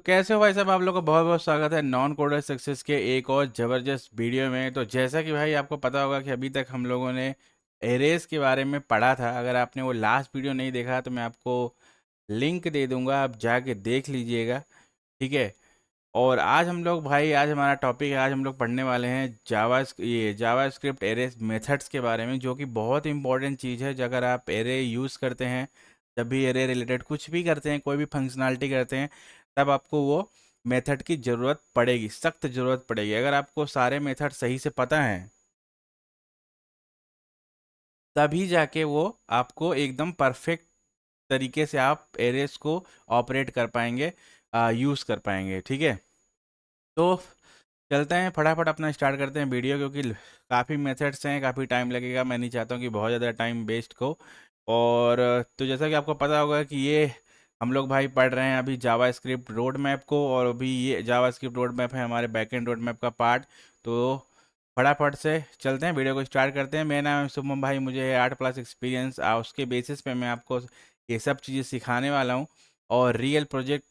कैसे हो भाई साहब, आप लोगों का बहुत बहुत स्वागत है नॉन कोडर सक्सेस के एक और ज़बरदस्त वीडियो में। तो जैसा कि भाई आपको पता होगा कि अभी तक हम लोगों ने एरेस के बारे में पढ़ा था। अगर आपने वो लास्ट वीडियो नहीं देखा तो मैं आपको लिंक दे दूंगा, आप जाके देख लीजिएगा। ठीक है। और आज हम लोग भाई, आज हमारा टॉपिक है, आज हम लोग पढ़ने वाले हैं जावा स्क्रिप्ट एरेस मेथड्स के बारे में, जो कि बहुत इंपॉर्टेंट चीज़ है। अगर आप एरे यूज़ करते हैं, जब भी एरे रिलेटेड कुछ भी करते हैं, कोई भी फंक्शनैलिटी करते हैं, तब आपको वो मेथड की ज़रूरत पड़ेगी, सख्त ज़रूरत पड़ेगी। अगर आपको सारे मेथड सही से पता है, तभी जाके वो आपको एकदम परफेक्ट तरीके से आप एरेस को ऑपरेट कर पाएंगे, यूज़ कर पाएंगे। ठीक है। तो चलते हैं फटाफट अपना स्टार्ट करते हैं वीडियो, क्योंकि काफ़ी मेथड्स हैं, काफ़ी टाइम लगेगा। मैं नहीं चाहता हूँ कि बहुत ज़्यादा टाइम वेस्ट हो। और तो जैसा कि आपको पता होगा कि ये हम लोग भाई पढ़ रहे हैं अभी जावा स्क्रिप्ट रोड मैप को, और अभी ये जावा स्क्रिप्ट रोड मैप है हमारे बैकएंड रोड मैप का पार्ट। तो फटाफट से चलते हैं, वीडियो को स्टार्ट करते हैं। मेरा नाम है शुभम भाई, मुझे है 8+ एक्सपीरियंस। उसके बेसिस पे मैं आपको ये सब चीज़ें सिखाने वाला हूँ, और रियल प्रोजेक्ट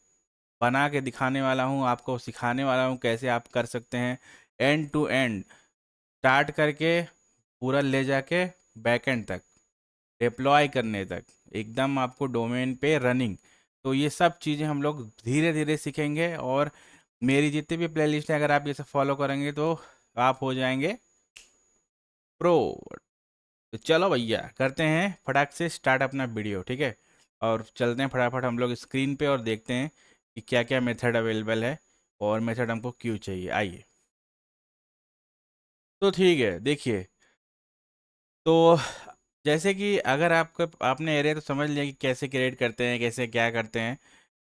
बना के दिखाने वाला हूँ, आपको सिखाने वाला हूँ कैसे आप कर सकते हैं एंड टू एंड, स्टार्ट करके पूरा ले जाके बैकएंड तक, डिप्लॉय करने तक, एकदम आपको डोमेन पे रनिंग। तो ये सब चीज़ें हम लोग धीरे धीरे सीखेंगे, और मेरी जितनी भी प्लेलिस्ट है, अगर आप ये सब फॉलो करेंगे तो आप हो जाएंगे प्रो। तो चलो भैया, करते हैं फटाक से स्टार्ट अपना वीडियो। ठीक है। और चलते हैं फटाफट हम लोग स्क्रीन पे और देखते हैं कि क्या क्या मेथड अवेलेबल है, और मेथड हमको क्यों चाहिए। आइए। तो ठीक है, देखिए। तो जैसे कि अगर आपको, आपने एरे तो समझ लिया कि कैसे क्रिएट करते हैं, कैसे क्या करते हैं।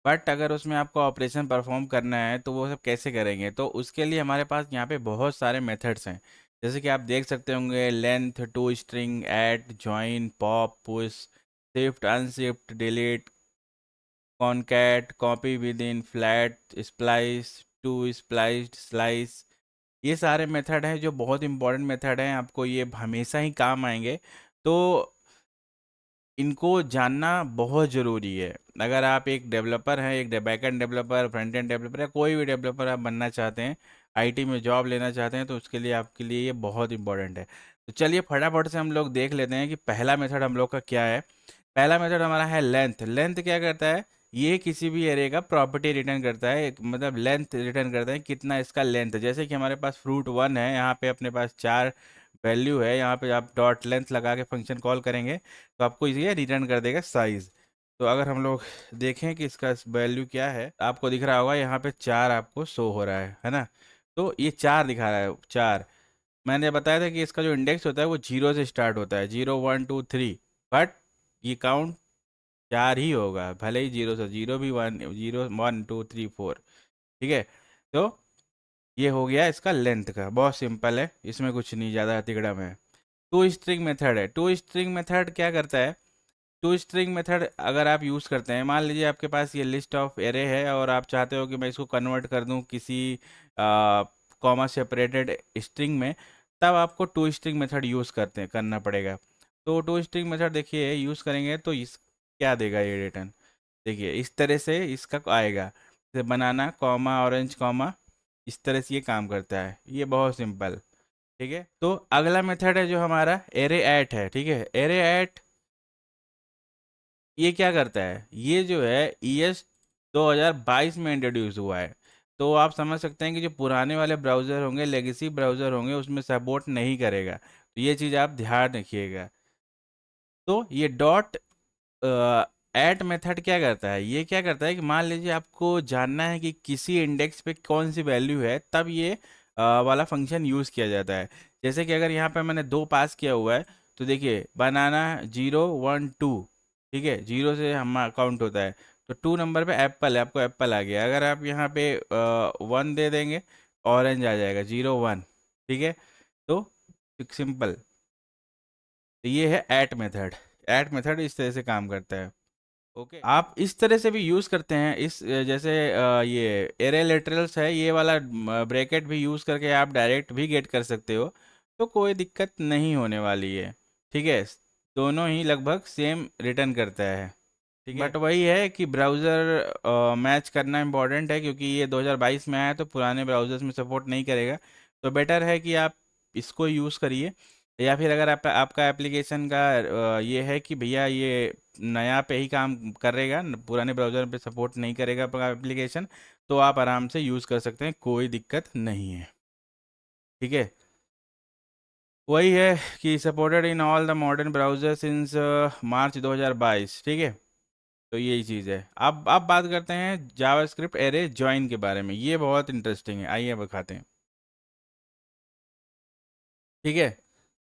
बट अगर उसमें आपको ऑपरेशन परफॉर्म करना है तो वो सब कैसे करेंगे, तो उसके लिए हमारे पास यहाँ पे बहुत सारे मेथड्स हैं। जैसे कि आप देख सकते होंगे, length, to string, add, join, pop, push, shift, unshift, delete, concat, copy with in, flat, splice, to spliced, slice. ये सारे मेथड हैं जो बहुत इंपॉर्टेंट मेथड हैं, आपको ये हमेशा ही काम आएंगे। तो इनको जानना बहुत ज़रूरी है। अगर आप एक डेवलपर हैं, एक backend developer, front end developer, या कोई भी डेवलपर आप बनना चाहते हैं, आईटी में जॉब लेना चाहते हैं, तो उसके लिए आपके लिए ये बहुत इंपॉर्टेंट है। तो चलिए फटाफट से हम लोग देख लेते हैं कि पहला मेथड हम लोग का क्या है। पहला मेथड हमारा है लेंथ। लेंथ क्या करता है? ये किसी भी एरे का प्रॉपर्टी रिटर्न करता है, मतलब लेंथ रिटर्न करता है, कितना इसका लेंथ। जैसे कि हमारे पास फ्रूट 1 है, यहाँ पे अपने पास 4 वैल्यू है, यहाँ पे आप डॉट लेंथ लगा के फंक्शन कॉल करेंगे तो आपको ये रिटर्न कर देगा साइज। तो अगर हम लोग देखें कि इसका वैल्यू क्या है, आपको दिख रहा होगा यहाँ पे 4 आपको शो हो रहा है ना। तो ये 4 दिखा रहा है, 4। मैंने बताया था कि इसका जो इंडेक्स होता है वो 0 से स्टार्ट होता है, 0 1 2 3। बट ये काउंट 4 ही होगा, भले ही 0 से, 0 भी 1, 0 1 2 3 4। ठीक है। तो ये हो गया इसका लेंथ का, बहुत सिंपल है, इसमें कुछ नहीं ज़्यादा तिगड़ा में। टू स्ट्रिंग मेथड है। टू स्ट्रिंग मेथड क्या करता है? टू स्ट्रिंग मेथड अगर आप यूज़ करते हैं, मान लीजिए आपके पास ये लिस्ट ऑफ एरे है, और आप चाहते हो कि मैं इसको कन्वर्ट कर दूं किसी कॉमा सेपरेटेड स्ट्रिंग में, तब आपको टू स्ट्रिंग मेथड यूज़ करना पड़ेगा। तो टू स्ट्रिंग मेथड देखिए यूज़ करेंगे तो इस क्या देगा ये रिटर्न, देखिए इस तरह से इसका आएगा, जैसे बनाना कॉमा ऑरेंज कॉमा, इस तरह से ये काम करता है, ये बहुत सिंपल। ठीक है। तो अगला मेथड है जो हमारा एरे ऐट है। ठीक है। एरे ऐट ये क्या करता है? ये जो है ES 2022 में इंट्रोड्यूस हुआ है। तो आप समझ सकते हैं कि जो पुराने वाले ब्राउज़र होंगे, लेगेसी ब्राउज़र होंगे, उसमें सपोर्ट नहीं करेगा। तो ये चीज़ आप ध्यान रखिएगा। तो ये डॉट ऐट मेथड क्या करता है? ये क्या करता है कि मान लीजिए आपको जानना है कि किसी इंडेक्स पे कौन सी वैल्यू है, तब ये वाला फंक्शन यूज़ किया जाता है। जैसे कि अगर यहाँ पे मैंने 2 पास किया हुआ है, तो देखिए बनाना 0 1 2। ठीक है, 0 से हम काउंट होता है, तो 2 नंबर पे एप्पल है, आपको एप्पल आ गया। अगर आप यहाँ पे 1 दे देंगे, ऑरेंज आ जाएगा, 0 1। ठीक है। तो सिंपल। तो ये है ऐट मेथड। ऐट मेथड इस तरह से काम करता है। ओके। आप इस तरह से भी यूज़ करते हैं, इस जैसे ये एरे लिटरल्स है, ये वाला ब्रैकेट भी यूज़ करके आप डायरेक्ट भी गेट कर सकते हो। तो कोई दिक्कत नहीं होने वाली है। ठीक है। दोनों ही लगभग सेम रिटर्न करता है। ठीक है, बट वही है कि ब्राउज़र मैच करना इम्पोर्टेंट है, क्योंकि ये 2022 में आया है, तो पुराने ब्राउज़र्स में सपोर्ट नहीं करेगा। तो बेटर है कि आप इसको यूज़ करिए। या फिर अगर आपका एप्लीकेशन का ये है कि भैया ये नया पे ही काम करेगा, पुराने ब्राउज़र पे सपोर्ट नहीं करेगा आपका एप्लीकेशन, तो आप आराम से यूज़ कर सकते हैं, कोई दिक्कत नहीं है। ठीक है, वही है कि supported in all the modern browser since मार्च 2022। ठीक है, तो यही चीज़ है। अब बात करते हैं जावास्क्रिप्ट एरे जॉइन के बारे में। ये बहुत इंटरेस्टिंग है, आइए दिखाते हैं। ठीक है,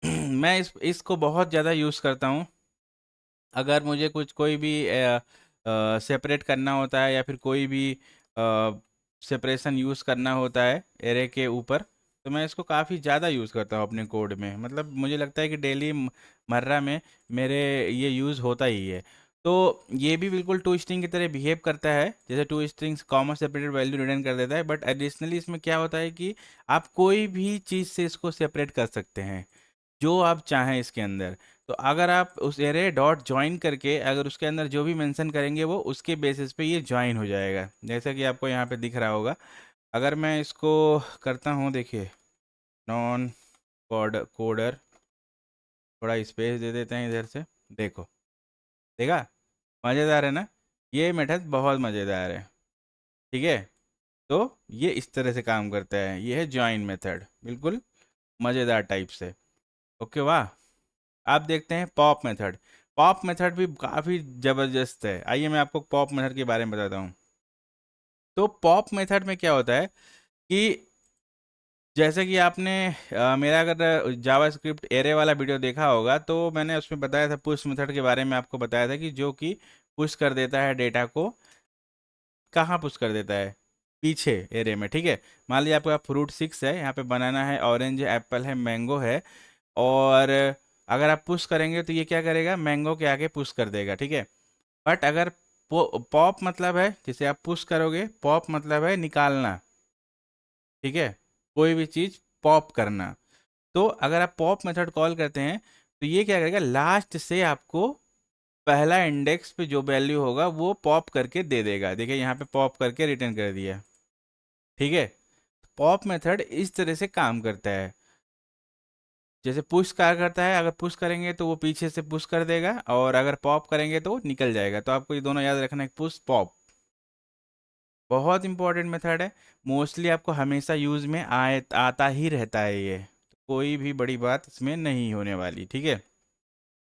मैं इसको बहुत ज़्यादा यूज़ करता हूँ। अगर मुझे कुछ कोई भी सेपरेट करना होता है, या फिर कोई भी सेपरेशन यूज़ करना होता है एरे के ऊपर, तो मैं इसको काफ़ी ज़्यादा यूज़ करता हूँ अपने कोड में। मतलब मुझे लगता है कि डेली मर्रा में मेरे ये यूज़ होता ही है। तो ये भी बिल्कुल टू स्ट्रिंग की तरह बिहेव करता है, जैसे two strings comma separated value return कर देता है। बट एडिशनली इसमें क्या होता है कि आप कोई भी चीज़ से इसको सेपरेट कर सकते हैं, जो आप चाहें इसके अंदर। तो अगर आप उस एरे डॉट ज्वाइन करके अगर उसके अंदर जो भी मेंशन करेंगे, वो उसके बेसिस पे ये ज्वाइन हो जाएगा, जैसा कि आपको यहाँ पे दिख रहा होगा। अगर मैं इसको करता हूँ, देखिए, नॉन कोडर, थोड़ा स्पेस दे देते हैं इधर से, देखो, देखा, मज़ेदार है ना? ये मेथड बहुत मज़ेदार है। ठीक है, तो ये इस तरह से काम करता है, ये है ज्वाइन मेथड, बिल्कुल मज़ेदार टाइप से। ओके, वाह। आप देखते हैं पॉप मेथड। पॉप मेथड भी काफ़ी ज़बरदस्त है। आइए मैं आपको पॉप मेथड के बारे में बताता हूँ। तो पॉप मेथड में क्या होता है कि जैसे कि आपने मेरा अगर जावास्क्रिप्ट एरे वाला वीडियो देखा होगा, तो मैंने उसमें बताया था, पुश मेथड के बारे में आपको बताया था, कि जो कि पुश कर देता है डेटा को। कहाँ पुश कर देता है? पीछे एरे में। ठीक है, मान लीजिए आपका फ्रूट 6 है, यहाँ पे बनाना है, ऑरेंज है, एप्पल है, मैंगो है। और अगर आप पुश करेंगे तो ये क्या करेगा? मैंगो के आगे पुश कर देगा। ठीक है, बट अगर पॉप मतलब है, जैसे आप पुश करोगे, पॉप मतलब है निकालना। ठीक है, कोई भी चीज़ पॉप करना। तो अगर आप पॉप मेथड कॉल करते हैं, तो ये क्या करेगा? लास्ट से आपको पहला इंडेक्स पे जो वैल्यू होगा वो पॉप करके दे देगा। देखिए यहाँ पे पॉप करके रिटर्न कर दिया। ठीक है, पॉप मेथड इस तरह से काम करता है। जैसे पुश क्या करता है, अगर पुश करेंगे तो वो पीछे से पुश कर देगा, और अगर पॉप करेंगे तो वो निकल जाएगा। तो आपको ये दोनों याद रखना है, पुश पॉप। बहुत इंपॉर्टेंट मेथड है, मोस्टली आपको हमेशा यूज़ में आता ही रहता है ये। तो कोई भी बड़ी बात इसमें नहीं होने वाली। ठीक है,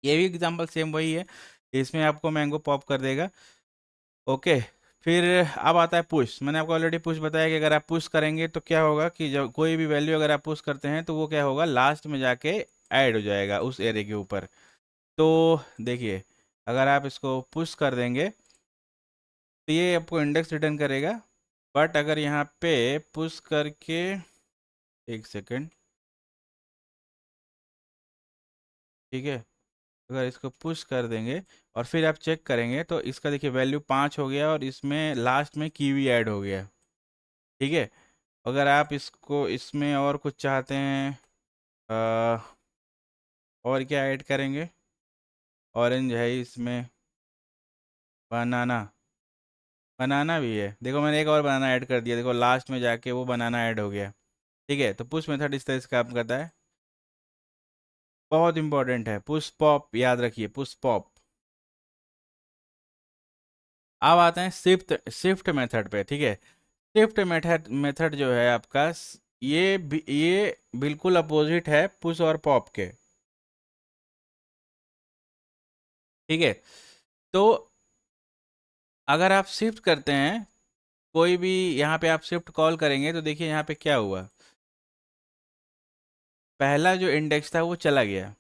ये भी एग्जांपल सेम वही है, इसमें आपको मैंगो पॉप कर देगा। ओके, फिर अब आता है पुश। मैंने आपको ऑलरेडी पुश बताया कि अगर आप पुश करेंगे तो क्या होगा कि जब कोई भी वैल्यू अगर आप पुश करते हैं, तो वो क्या होगा? लास्ट में जाके ऐड हो जाएगा उस एरे के ऊपर। तो देखिए, अगर आप इसको पुश कर देंगे, तो ये आपको इंडेक्स रिटर्न करेगा। बट अगर यहाँ पे पुश करके, एक सेकेंड, ठीक है, अगर इसको पुश कर देंगे और फिर आप चेक करेंगे, तो इसका देखिए वैल्यू 5 हो गया, और इसमें लास्ट में कीवी ऐड हो गया। ठीक है, अगर आप इसको इसमें और कुछ चाहते हैं, और क्या ऐड करेंगे? ऑरेंज है इसमें, बनाना, बनाना भी है। देखो मैंने एक और बनाना ऐड कर दिया, देखो लास्ट में जाके वो बनाना ऐड हो गया। ठीक है, तो पुश मेथड इस तरह से काम करता है। बहुत इंपॉर्टेंट है, पुश पॉप, याद रखिए, पुश पॉप। अब आते हैं शिफ्ट शिफ्ट मेथड पे। ठीक है, शिफ्ट मेथड मेथड जो है आपका, ये बिल्कुल अपोजिट है पुश और पॉप के। ठीक है, तो अगर आप शिफ्ट करते हैं कोई भी, यहाँ पे आप शिफ्ट कॉल करेंगे, तो देखिए यहाँ पे क्या हुआ? पहला जो इंडेक्स था वो चला गया।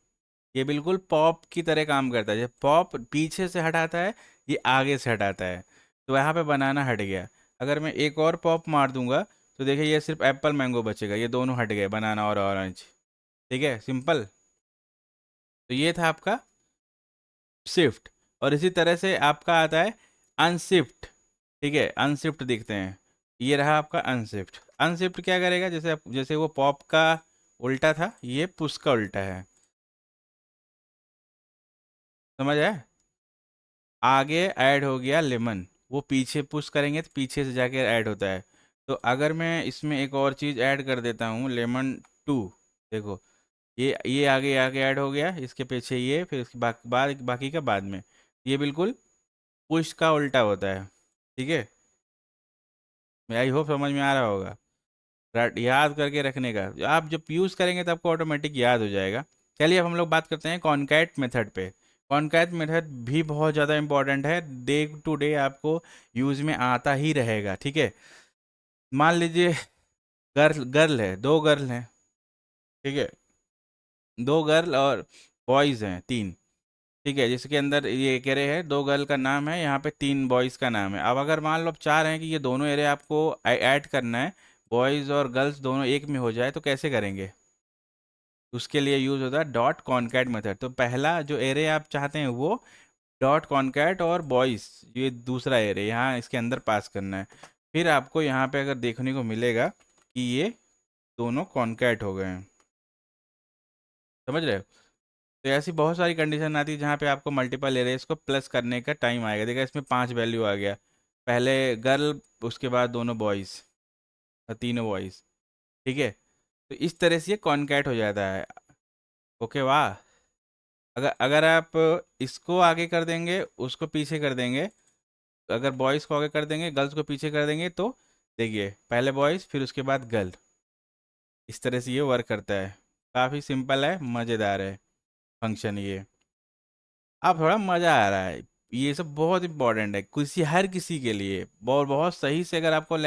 ये बिल्कुल पॉप की तरह काम करता है। जब पॉप पीछे से हटाता है, ये आगे से हटाता है। तो यहाँ पे बनाना हट गया। अगर मैं एक और पॉप मार दूंगा, तो देखिए ये सिर्फ एप्पल मैंगो बचेगा, ये दोनों हट गए, बनाना और ऑरेंज। ठीक है, सिंपल। तो ये था आपका शिफ्ट। और इसी तरह से आपका आता है अनशिफ्ट। ठीक है, अनशिफ्ट देखते हैं, ये रहा आपका अनशिफ्ट। अनशिफ्ट क्या करेगा? जैसे वो पॉप का उल्टा था, ये पुश का उल्टा है। समझ आया? आगे ऐड हो गया लेमन, वो पीछे पुश करेंगे तो पीछे से जाके ऐड होता है। तो अगर मैं इसमें एक और चीज़ ऐड कर देता हूँ, लेमन 2, देखो ये आगे आगे ऐड हो गया, इसके पीछे ये, फिर उसके बाकी का बाद में। ये बिल्कुल पुश का उल्टा होता है। ठीक है, मैं आई होप समझ में आ रहा होगा। याद करके रखने का, आप जब यूज़ करेंगे तो आपको ऑटोमेटिक याद हो जाएगा। चलिए अब हम लोग बात करते हैं कॉन्कैट मेथड पे। कॉन्कैट मेथड भी बहुत ज़्यादा इंपॉर्टेंट है, डे टू डे आपको यूज़ में आता ही रहेगा। ठीक है, मान लीजिए गर्ल गर्ल है, दो गर्ल हैं। ठीक है, दो गर्ल और बॉयज़ हैं तीन। ठीक है, जिसके अंदर ये एक एरे है, दो गर्ल का नाम है, यहाँ पे तीन बॉयज़ का नाम है। अब अगर मान लो आप चाह रहे हैं कि ये दोनों एरे आपको ऐड करना है, बॉयज़ और गर्ल्स दोनों एक में हो जाए, तो कैसे करेंगे? उसके लिए यूज़ होता है डॉट कॉनकैट मेथड। तो पहला जो एरे आप चाहते हैं वो डॉट कॉनकैट, और बॉयज़ ये दूसरा एरे यहाँ इसके अंदर पास करना है। फिर आपको यहाँ पे अगर देखने को मिलेगा कि ये दोनों कॉनकैट हो गए हैं। समझ रहे हो? तो ऐसी बहुत सारी कंडीशन आती है जहाँ पे आपको मल्टीपल एरेज को प्लस करने का टाइम आएगा। देखा, इसमें 5 वैल्यू आ गया, पहले गर्ल, उसके बाद दोनों बॉयज़ और तीनों बॉयज़। ठीक है, तो इस तरह से ये कॉनकैट हो जाता है। ओके, वाह। अगर अगर आप इसको आगे कर देंगे, उसको पीछे कर देंगे, अगर बॉयज़ को आगे कर देंगे, गर्ल्स को पीछे कर देंगे, तो देखिए पहले बॉयज़ फिर उसके बाद गर्ल, इस तरह से ये वर्क करता है। काफ़ी सिंपल है, मज़ेदार है फंक्शन ये। अब थोड़ा मज़ा आ रहा है। ये सब बहुत इंपॉर्टेंट है, किसी हर किसी के लिए बहुत बहुत सही से अगर आपको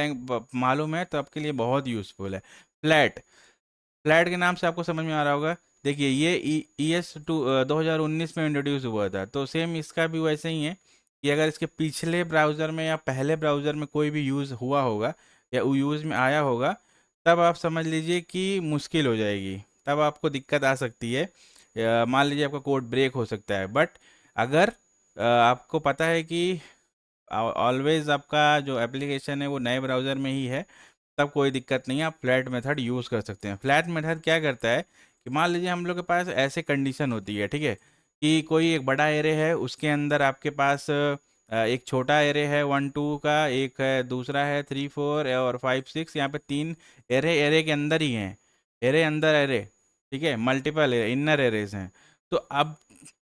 मालूम है तो आपके लिए बहुत यूज़फुल है। फ्लैट, फ्लैट के नाम से आपको समझ में आ रहा होगा। देखिए ये ES2 2019 में इंट्रोड्यूस हुआ था, तो सेम इसका भी वैसे ही है कि अगर इसके पिछले ब्राउज़र में या पहले ब्राउज़र में कोई भी यूज़ हुआ होगा या वो यूज़ में आया होगा, तब आप समझ लीजिए कि मुश्किल हो जाएगी, तब आपको दिक्कत आ सकती है। मान लीजिए आपका कोड ब्रेक हो सकता है। बट अगर आपको पता है कि ऑलवेज आपका जो एप्लीकेशन है वो नए ब्राउज़र में ही है, तब कोई दिक्कत नहीं है, आप फ्लैट मेथड यूज़ कर सकते हैं। फ्लैट मेथड क्या करता है कि मान लीजिए हम लोग के पास ऐसे कंडीशन होती है, ठीक है, कि कोई एक बड़ा एरे है, उसके अंदर आपके पास एक छोटा एरे है 1 2 का, एक है दूसरा है 3 4 और 5 6, यहाँ पे तीन एरे एरे के अंदर ही हैं, एरे अंदर एरे। ठीक है, मल्टीपल एरे, इनर एरेज हैं। तो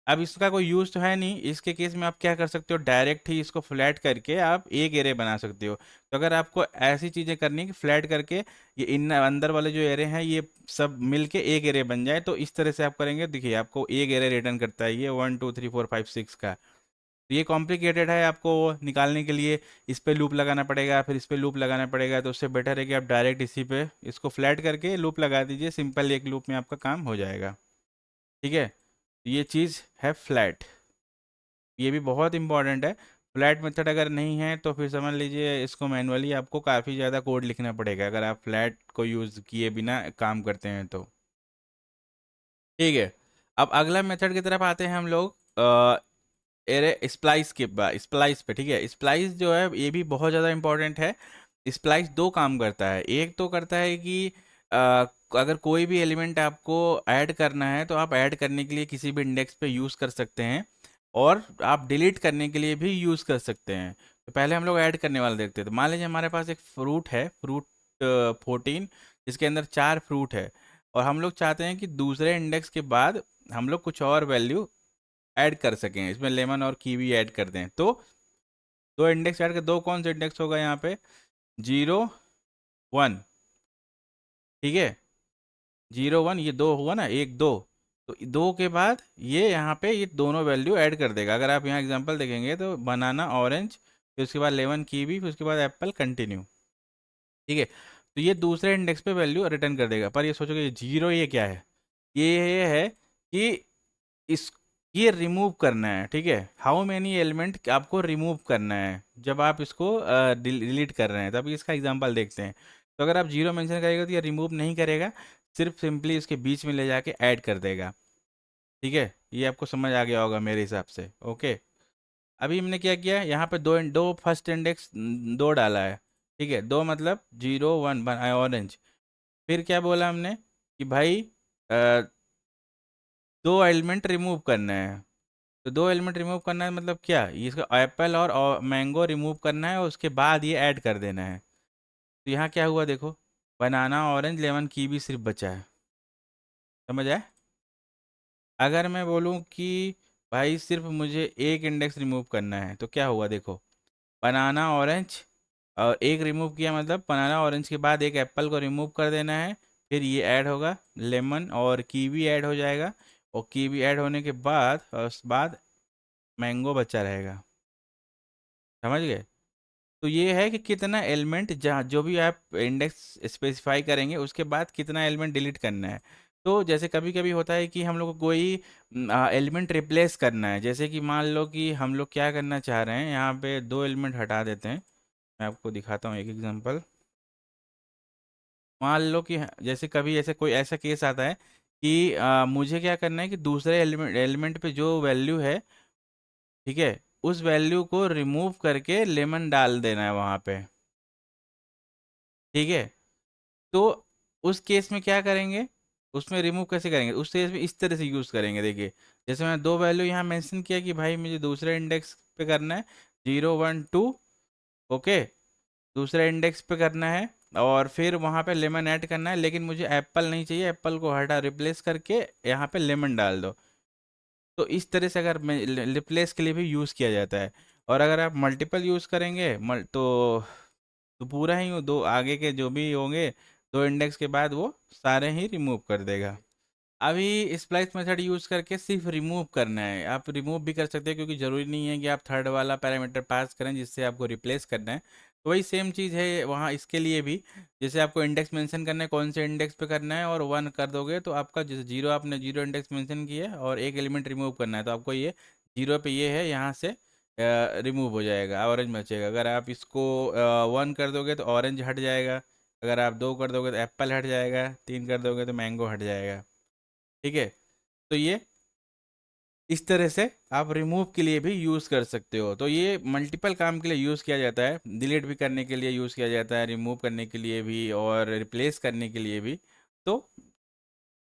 अब इसका कोई यूज़ तो है नहीं, इसके केस में आप क्या कर सकते हो, डायरेक्ट ही इसको फ्लैट करके आप एक एरे बना सकते हो। तो अगर आपको ऐसी चीज़ें करनी है कि फ्लैट करके ये इन अंदर वाले जो एरे हैं ये सब मिलके एक एरे बन जाए, तो इस तरह से आप करेंगे। देखिए आपको एक एरे रिटर्न करता है ये 1 2 3 4 5 6 का। तो ये कॉम्प्लिकेटेड है, आपको निकालने के लिए इस पे लूप लगाना पड़ेगा, फिर इस पे लूप लगाना पड़ेगा। तो उससे बेटर है कि आप डायरेक्ट इसी पे इसको फ्लैट करके लूप लगा दीजिए, सिंपल एक लूप में आपका काम हो जाएगा। ठीक है, तो ये चीज़ है फ्लैट, ये भी बहुत इंपॉर्टेंट है। फ्लैट मेथड अगर नहीं है तो फिर समझ लीजिए इसको मैनुअली आपको काफ़ी ज़्यादा कोड लिखना पड़ेगा, अगर आप फ्लैट को यूज़ किए बिना काम करते हैं तो। ठीक है, अब अगला मेथड की तरफ आते हैं हम लोग। एरे स्प्लाइस के बाद, स्प्लाइस पे। ठीक है, स्प्लाइस जो है ये भी बहुत ज़्यादा इंपॉर्टेंट है। स्प्लाइस दो काम करता है, एक तो करता है कि अ, अगर कोई भी एलिमेंट आपको ऐड करना है तो आप ऐड करने के लिए किसी भी इंडेक्स पे यूज़ कर सकते हैं, और आप डिलीट करने के लिए भी यूज़ कर सकते हैं। तो पहले हम लोग ऐड करने वाले देखते हैं। तो मान लीजिए हमारे पास एक फ्रूट है, फ्रूट 14, जिसके अंदर 4 फ्रूट है, और हम लोग चाहते हैं कि दूसरे इंडेक्स के बाद हम लोग कुछ और वैल्यू ऐड कर सकें, इसमें लेमन और कीवी ऐड कर दें। तो दो इंडेक्स ऐड कर, दो कौन से इंडेक्स होगा यहाँ पे, 0 1। ठीक है, 0 1 ये दो हुआ ना, एक दो, तो दो के बाद ये यहाँ पे ये दोनों वैल्यू ऐड कर देगा। अगर आप यहाँ एग्जांपल देखेंगे तो बनाना ऑरेंज, फिर उसके बाद लेमन कीवी, फिर उसके बाद एप्पल कंटिन्यू। ठीक है, तो ये दूसरे इंडेक्स पे वैल्यू रिटर्न कर देगा। पर ये सोचोगे ये 0 ये क्या है, ये है कि इस ये रिमूव करना है। ठीक है, हाउ मैनी एलिमेंट आपको रिमूव करना है जब आप इसको डिलीट कर रहे हैं, तब इसका एग्जांपल देखते हैं। तो अगर आप 0 मेंशन करेगा तो ये रिमूव नहीं करेगा, सिर्फ सिंपली इसके बीच में ले जाके ऐड कर देगा। ठीक है, ये आपको समझ आ गया होगा मेरे हिसाब से। ओके, अभी हमने क्या किया, यहाँ पे दो दो फर्स्ट इंडेक्स दो डाला है। ठीक है, दो मतलब 0 1 बनाया ऑरेंज। फिर क्या बोला हमने कि भाई दो एलिमेंट रिमूव करना है। तो 2 एलिमेंट रिमूव करना है मतलब क्या, ये इसका एप्पल और मैंगो रिमूव करना है और उसके बाद ये ऐड कर देना है। तो यहाँ क्या हुआ देखो, बनाना ऑरेंज लेमन कीवी सिर्फ बचा है। समझ आए? अगर मैं बोलूँ कि भाई सिर्फ मुझे एक इंडेक्स रिमूव करना है तो क्या हुआ देखो, बनाना ऑरेंज और एक रिमूव किया, मतलब बनाना ऑरेंज के बाद एक एप्पल को रिमूव कर देना है, फिर ये ऐड होगा लेमन और कीवी ऐड हो जाएगा, और कीवी ऐड होने के बाद और उस बाद मैंगो बचा रहेगा। समझ गए? तो ये है कि कितना एलिमेंट, जहाँ जो भी आप इंडेक्स स्पेसिफाई करेंगे उसके बाद कितना एलिमेंट डिलीट करना है। तो जैसे कभी कभी होता है कि हम लोग को कोई एलिमेंट रिप्लेस करना है, जैसे कि मान लो कि हम लोग क्या करना चाह रहे हैं, यहाँ पे 2 एलिमेंट हटा देते हैं। मैं आपको दिखाता हूँ एक एग्जांपल। मान लो कि जैसे कभी ऐसे कोई ऐसा केस आता है कि मुझे क्या करना है कि दूसरे एलिमेंट एलिमेंट पे जो वैल्यू है, ठीक है, उस वैल्यू को रिमूव करके लेमन डाल देना है वहाँ पे। ठीक है, तो उस केस में क्या करेंगे, उसमें रिमूव कैसे करेंगे, उस केस में इस तरह से यूज़ करेंगे। देखिए, जैसे मैं 2 वैल्यू यहाँ मेंशन किया कि भाई मुझे दूसरे इंडेक्स पे करना है 0 1 2, ओके, दूसरे इंडेक्स पे करना है, और फिर वहाँ पे लेमन ऐड करना है, लेकिन मुझे एप्पल नहीं चाहिए, एप्पल को हटा रिप्लेस करके यहाँ पे लेमन डाल दो। तो इस तरह से अगर रिप्लेस के लिए भी यूज़ किया जाता है। और अगर आप मल्टीपल यूज़ करेंगे तो पूरा ही दो आगे के जो भी होंगे 2 इंडेक्स के बाद वो सारे ही रिमूव कर देगा। अभी स्प्लाइस मेथड यूज करके सिर्फ रिमूव करना है, आप रिमूव भी कर सकते हैं, क्योंकि ज़रूरी नहीं है कि आप थर्ड वाला पैरामीटर पास करें जिससे आपको रिप्लेस करना है। तो वही सेम चीज़ है वहाँ इसके लिए भी। जैसे आपको इंडेक्स मेंशन करना है कौन से इंडेक्स पे करना है, और 1 कर दोगे तो आपका जैसे 0, आपने 0 इंडेक्स मेंशन किया है और एक एलिमेंट रिमूव करना है, तो आपको ये 0 पे ये है, यहाँ से रिमूव हो जाएगा, ऑरेंज बचेगा। अगर आप इसको 1 कर दोगे तो ऑरेंज हट जाएगा, अगर आप 2 कर दोगे तो एप्पल हट जाएगा, 3 कर दोगे तो मैंगो हट जाएगा। ठीक है, तो ये इस तरह से आप रिमूव के लिए भी यूज़ कर सकते हो। तो ये मल्टीपल काम के लिए यूज़ किया जाता है, डिलीट भी करने के लिए यूज़ किया जाता है, रिमूव करने के लिए भी और रिप्लेस करने के लिए भी। तो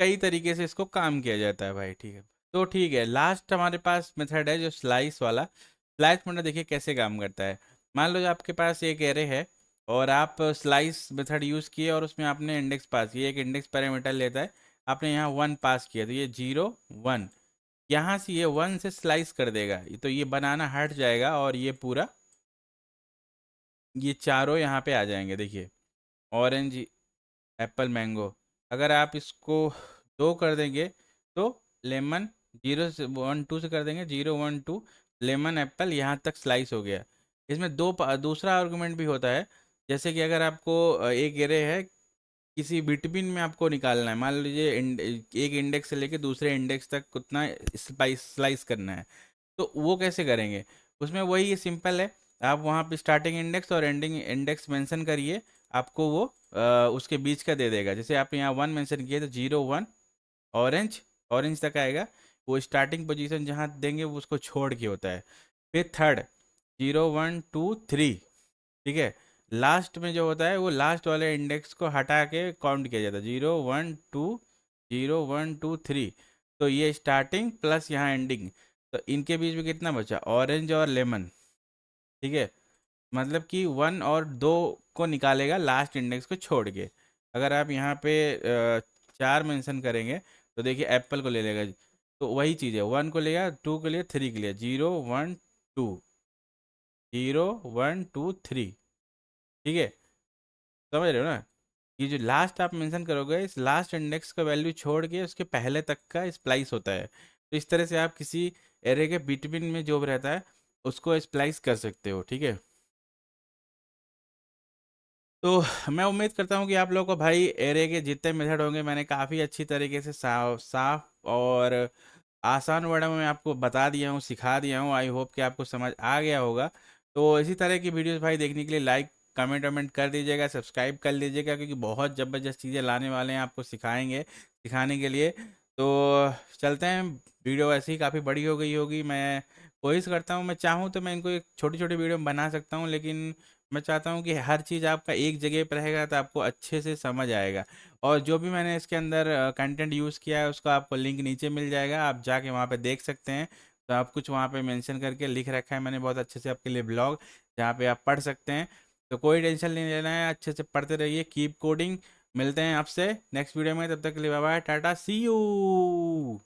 कई तरीके से इसको काम किया जाता है भाई। ठीक है, तो ठीक है, लास्ट हमारे पास मेथड है जो स्लाइस वाला। स्लाइस मेथड देखिए कैसे काम करता है। मान लो आपके पास एक एरे है और आप स्लाइस मेथड यूज़ किए और उसमें आपने इंडेक्स पास किया, एक इंडेक्स पैरामीटर लेता है, आपने यहाँ 1 पास किया, तो ये 0 1, यहाँ से ये 1 से स्लाइस कर देगा, तो ये बनाना हट जाएगा और ये पूरा ये चारों यहाँ पे आ जाएंगे। देखिए, ऑरेंज एप्पल मैंगो, अगर आप इसको 2 कर देंगे तो लेमन, 0 से 1 2 से कर देंगे 0 1 2, लेमन एप्पल यहाँ तक स्लाइस हो गया। इसमें दूसरा आर्गुमेंट भी होता है, जैसे कि अगर आपको एक एरे है, किसी बिटवीन में आपको निकालना है, मान लीजिए एक इंडेक्स से लेके दूसरे इंडेक्स तक कितना स्लाइस करना है, तो वो कैसे करेंगे। उसमें वही सिंपल है, आप वहाँ पे स्टार्टिंग इंडेक्स और एंडिंग इंडेक्स मेंशन करिए, आपको वो उसके बीच का दे देगा। जैसे आप यहाँ 1 मेंशन किए तो 0 1 ऑरेंज, ऑरेंज तक आएगा, वो स्टार्टिंग पोजीशन जहाँ देंगे वो उसको छोड़ के होता है। फिर थर्ड 0 1 2 3, ठीक है, लास्ट में जो होता है वो लास्ट वाले इंडेक्स को हटा के काउंट किया जाता है, 0 1 2 0 1 2 3। तो ये स्टार्टिंग प्लस यहाँ एंडिंग, तो इनके बीच में कितना बचा, ऑरेंज और लेमन। ठीक है, मतलब कि 1 और 2 को निकालेगा लास्ट इंडेक्स को छोड़ के। अगर आप यहाँ पे 4 मेंशन करेंगे तो देखिए एप्पल को ले लेगा, तो वही चीज़ है, 1 को लिया, 2 को लिया, 3 के लिए, 0 1 2 0 1 2 3। ठीक है, समझ रहे हो ना, ये जो लास्ट आप मेंशन करोगे इस लास्ट इंडेक्स का वैल्यू छोड़ के उसके पहले तक का स्प्लाइस होता है। तो इस तरह से आप किसी एरे के बिटवीन में जो भी रहता है उसको स्प्लाइस कर सकते हो। ठीक है, तो मैं उम्मीद करता हूँ कि आप लोगों को भाई एरे के जितने मेथड होंगे मैंने काफ़ी अच्छी तरीके से साफ साफ और आसान वर्ड में आपको बता दिया हूँ, सिखा दिया हूँ। आई होप कि आपको समझ आ गया होगा। तो इसी तरह की वीडियोस भाई देखने के लिए लाइक कमेंट वमेंट कर दीजिएगा, सब्सक्राइब कर लीजिएगा, क्योंकि बहुत ज़बरदस्त चीज़ें लाने वाले हैं आपको सिखाएंगे सिखाने के लिए। तो चलते हैं, वीडियो ऐसे ही काफ़ी बड़ी हो गई होगी, मैं कोशिश करता हूँ, मैं चाहूँ तो मैं इनको एक छोटी छोटी वीडियो में बना सकता हूँ, लेकिन मैं चाहता हूँ कि हर चीज़ आपका एक जगह पर रहेगा तो आपको अच्छे से समझ आएगा। और जो भी मैंने इसके अंदर कंटेंट यूज़ किया है उसका आपको लिंक नीचे मिल जाएगा, आप जाके वहाँ पे देख सकते हैं। तो आप कुछ वहाँ पे मेंशन करके लिख रखा है मैंने बहुत अच्छे से आपके लिए ब्लॉग, जहाँ पे आप पढ़ सकते हैं। तो कोई टेंशन नहीं लेना है, अच्छे से पढ़ते रहिए, कीप कोडिंग। मिलते हैं आपसे नेक्स्ट वीडियो में, तब तक के लिए bye bye, tata, see you.